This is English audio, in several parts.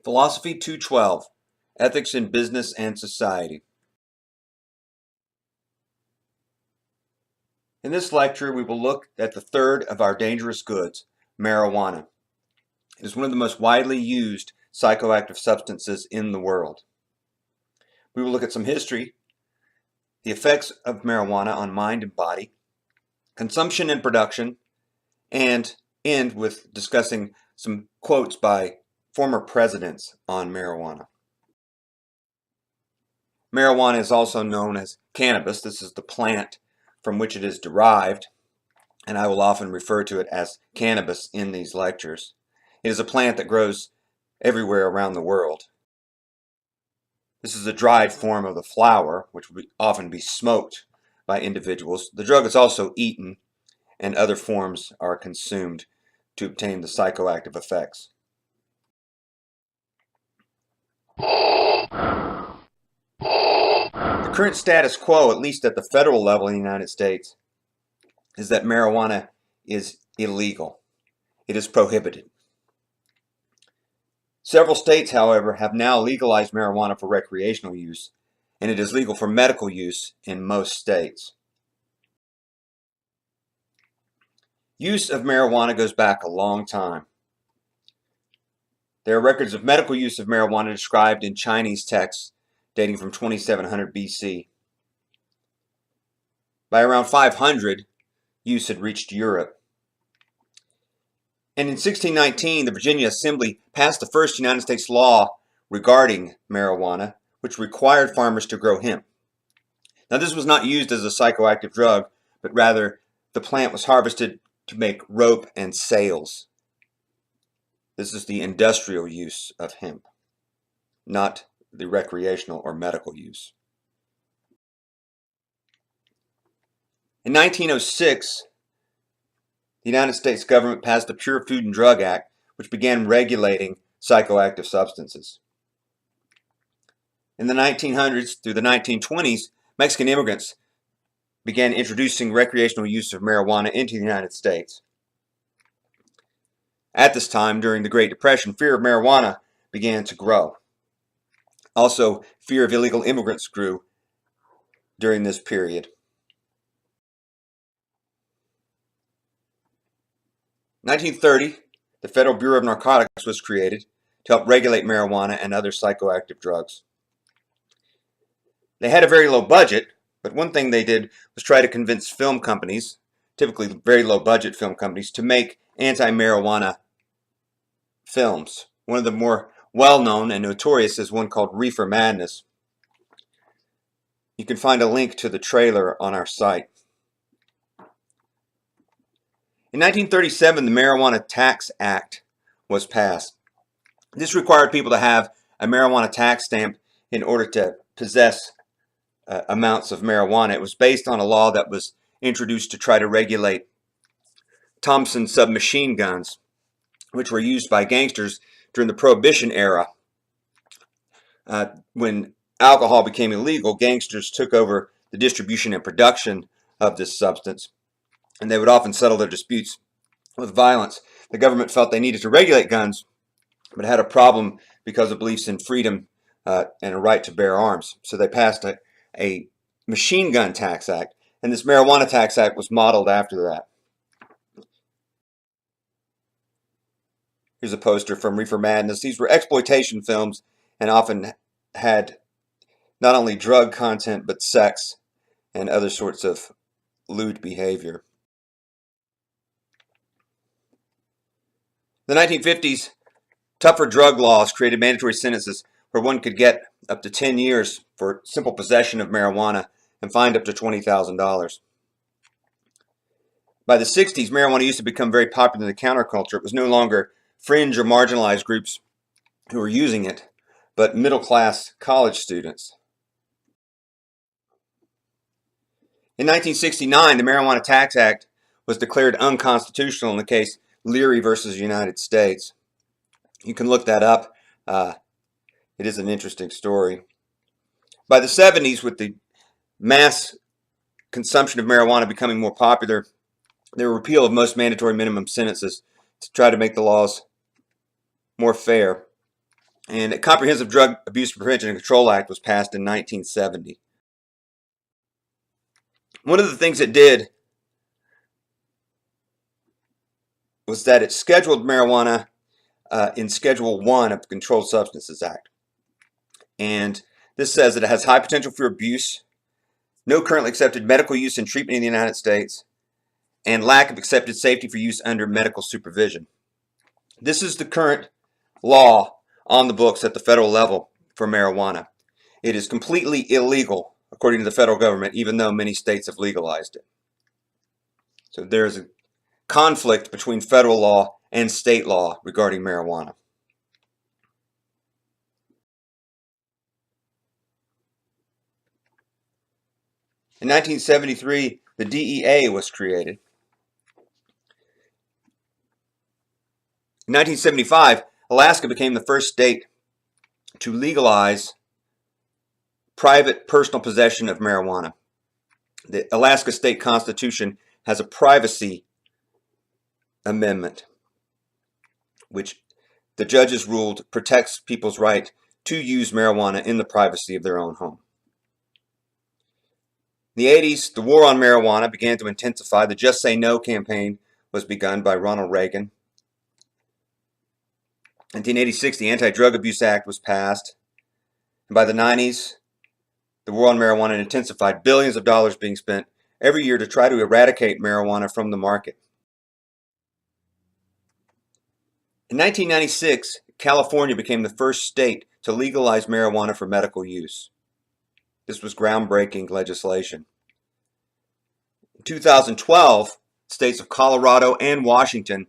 Philosophy 212, Ethics in Business and Society. In this lecture, we will look at the third of our dangerous goods, marijuana. It is one of the most widely used psychoactive substances in the world. We will look at some history, the effects of marijuana on mind and body, consumption and production, and end with discussing some quotes by former presidents on marijuana. Marijuana is also known as cannabis. This is the plant from which it is derived, and I will often refer to it as cannabis in these lectures. It is a plant that grows everywhere around the world. This is a dried form of the flower, which would often be smoked by individuals. The drug is also eaten, and other forms are consumed to obtain the psychoactive effects. The current status quo, at least at the federal level in the United States, is that marijuana is illegal. It is prohibited. Several states, however, have now legalized marijuana for recreational use, and it is legal for medical use in most states. Use of marijuana goes back a long time. There are records of medical use of marijuana described in Chinese texts dating from 2700 BC. By around 500, use had reached Europe. And in 1619, the Virginia Assembly passed the first United States law regarding marijuana, which required farmers to grow hemp. Now, this was not used as a psychoactive drug, but rather the plant was harvested to make rope and sails. This is the industrial use of hemp, not the recreational or medical use. In 1906, the United States government passed the Pure Food and Drug Act, which began regulating psychoactive substances. In the 1900s through the 1920s, Mexican immigrants began introducing recreational use of marijuana into the United States. At this time, during the Great Depression, fear of marijuana began to grow. Also, fear of illegal immigrants grew during this period. In 1930, the Federal Bureau of Narcotics was created to help regulate marijuana and other psychoactive drugs. They had a very low budget, but one thing they did was try to convince film companies, typically very low budget film companies, to make anti-marijuana films. One of the more well-known and notorious is one called Reefer Madness. You can find a link to the trailer on our site. In 1937, the Marijuana Tax Act was passed. This required people to have a marijuana tax stamp in order to possess amounts of marijuana. It was based on a law that was introduced to try to regulate Thompson submachine guns, which were used by gangsters during the Prohibition era. When alcohol became illegal, gangsters took over the distribution and production of this substance, and they would often settle their disputes with violence. The government felt they needed to regulate guns, but had a problem because of beliefs in freedom and a right to bear arms. So they passed a machine gun tax act, and this marijuana tax act was modeled after that. Here's a poster from Reefer Madness. These were exploitation films and often had not only drug content, but sex and other sorts of lewd behavior. In the 1950s, tougher drug laws created mandatory sentences where one could get up to 10 years for simple possession of marijuana and fined up to $20,000. By the 60s, marijuana used to become very popular in the counterculture. It was no longer fringe or marginalized groups who were using it, but middle-class college students. In 1969, the Marijuana Tax Act was declared unconstitutional in the case Leary versus United States. You can look that up. It is an interesting story. By the 70s, with the mass consumption of marijuana becoming more popular, there were repeal of most mandatory minimum sentences to try to make the laws more fair. And a Comprehensive Drug Abuse Prevention and Control Act was passed in 1970. One of the things it did was that it scheduled marijuana in Schedule 1 of the Controlled Substances Act. And this says that it has high potential for abuse, no currently accepted medical use and treatment in the United States, and lack of accepted safety for use under medical supervision. This is the current law on the books at the federal level for marijuana. It is completely illegal, according to the federal government, even though many states have legalized it. So there's a conflict between federal law and state law regarding marijuana. In 1973, the DEA was created. In 1975, Alaska became the first state to legalize private personal possession of marijuana. The Alaska State Constitution has a privacy amendment, which the judges ruled protects people's right to use marijuana in the privacy of their own home. In the 80s, the war on marijuana began to intensify. The Just Say No campaign was begun by Ronald Reagan. In 1986, the Anti-Drug Abuse Act was passed. And by the 90s, the war on marijuana intensified, billions of dollars being spent every year to try to eradicate marijuana from the market. In 1996, California became the first state to legalize marijuana for medical use. This was groundbreaking legislation. In 2012, states of Colorado and Washington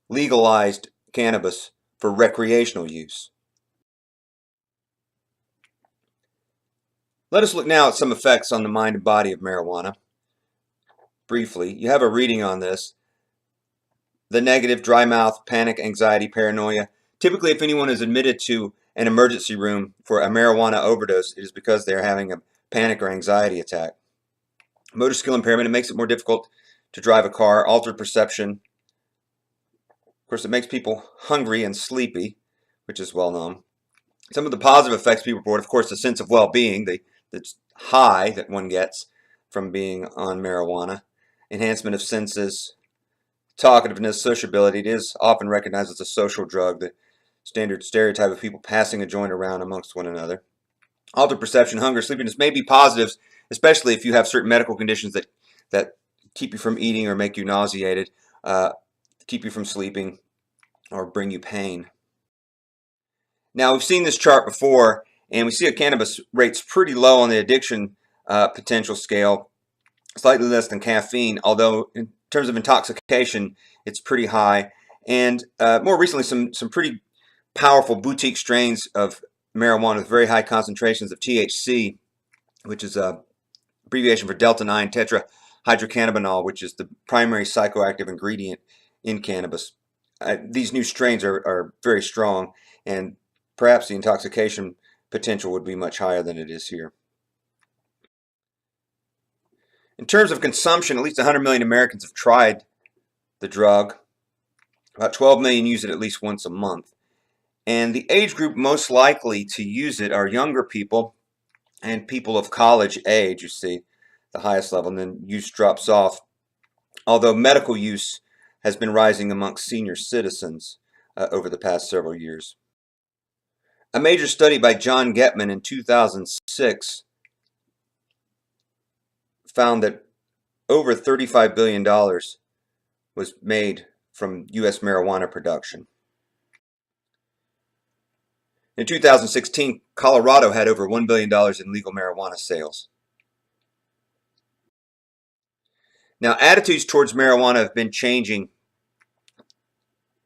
legalized cannabis for recreational use. Let us look now at some effects on the mind and body of marijuana. Briefly, you have a reading on this. The negative: dry mouth, panic, anxiety, paranoia. Typically, if anyone is admitted to an emergency room for a marijuana overdose, it is because they're having a panic or anxiety attack. Motor skill impairment: it makes it more difficult to drive a car. Altered perception. Of course, it makes people hungry and sleepy, which is well known. Some of the positive effects people report, of course, the sense of well-being, the high that one gets from being on marijuana. Enhancement of senses, talkativeness, sociability. It is often recognized as a social drug, the standard stereotype of people passing a joint around amongst one another. Altered perception, hunger, sleepiness may be positives, especially if you have certain medical conditions that keep you from eating or make you nauseated, keep you from sleeping, or bring you pain. Now, we've seen this chart before, and we see a cannabis rate's pretty low on the addiction potential scale, slightly less than caffeine, although in terms of intoxication, it's pretty high. And more recently, some pretty powerful boutique strains of marijuana with very high concentrations of THC, which is a abbreviation for delta-9 tetrahydrocannabinol, which is the primary psychoactive ingredient in cannabis. These new strains are very strong, and perhaps the intoxication potential would be much higher than it is here. In terms of consumption, at least 100 million Americans have tried the drug. About 12 million use it at least once a month. And the age group most likely to use it are younger people and people of college age, you see, the highest level, and then use drops off. Although medical use has been rising amongst senior citizens over the past several years. A major study by John Getman in 2006 found that over $35 billion was made from U.S. marijuana production. In 2016, Colorado had over $1 billion in legal marijuana sales. Now, attitudes towards marijuana have been changing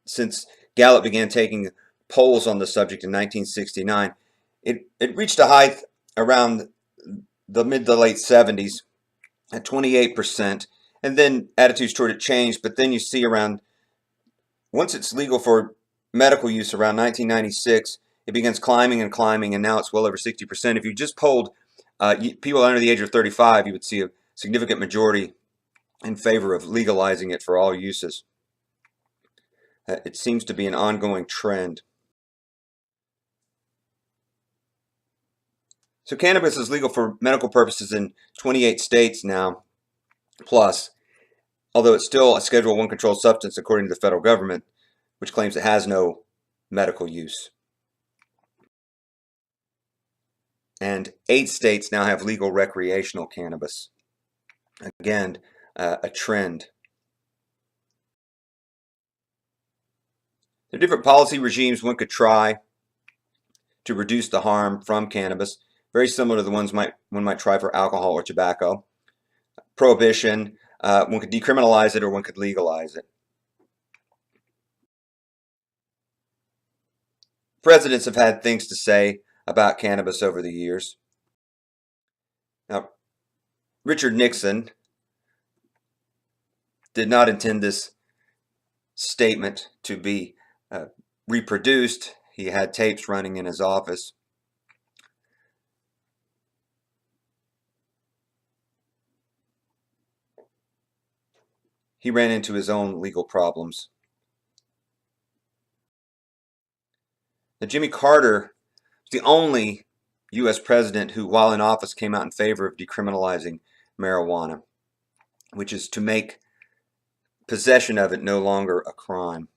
since Gallup began taking polls on the subject in 1969. It reached a height around the mid to late 70s at 28%, and then attitudes toward it changed, but then you see once it's legal for medical use around 1996, it begins climbing and climbing, and now it's well over 60%. If you just polled people under the age of 35, you would see a significant majority in favor of legalizing it for all uses. It seems to be an ongoing trend. So cannabis is legal for medical purposes in 28 states now, plus, although it's still a Schedule I controlled substance according to the federal government, which claims it has no medical use. And 8 states now have legal recreational cannabis. Again, a trend. There are different policy regimes one could try to reduce the harm from cannabis, very similar to the ones one might try for alcohol or tobacco. Prohibition, one could decriminalize it or one could legalize it. Presidents have had things to say about cannabis over the years. Now, Richard Nixon did not intend this statement to be reproduced. He had tapes running in his office. He ran into his own legal problems. Now, Jimmy Carter was the only U.S. president who, while in office, came out in favor of decriminalizing marijuana, which is to make possession of it no longer a crime.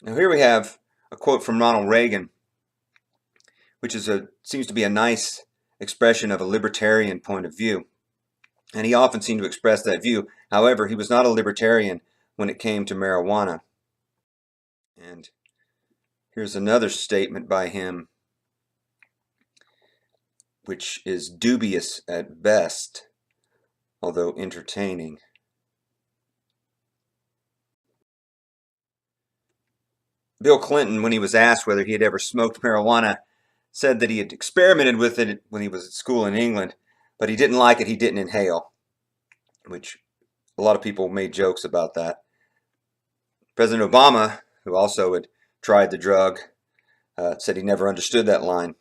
Now here we have a quote from Ronald Reagan, which seems to be a nice expression of a libertarian point of view. And he often seemed to express that view. However, he was not a libertarian when it came to marijuana. And here's another statement by him, which is dubious at best, although entertaining. Bill Clinton, when he was asked whether he had ever smoked marijuana, said that he had experimented with it when he was at school in England, but he didn't like it, he didn't inhale, which a lot of people made jokes about that. President Obama, who also had tried the drug, said he never understood that line.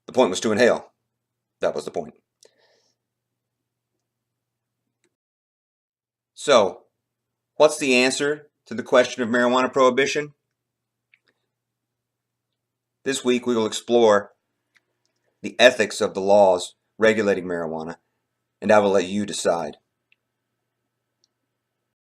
The point was to inhale. That was the point. So, what's the answer to the question of marijuana prohibition? This week we will explore the ethics of the laws regulating marijuana, and I will let you decide.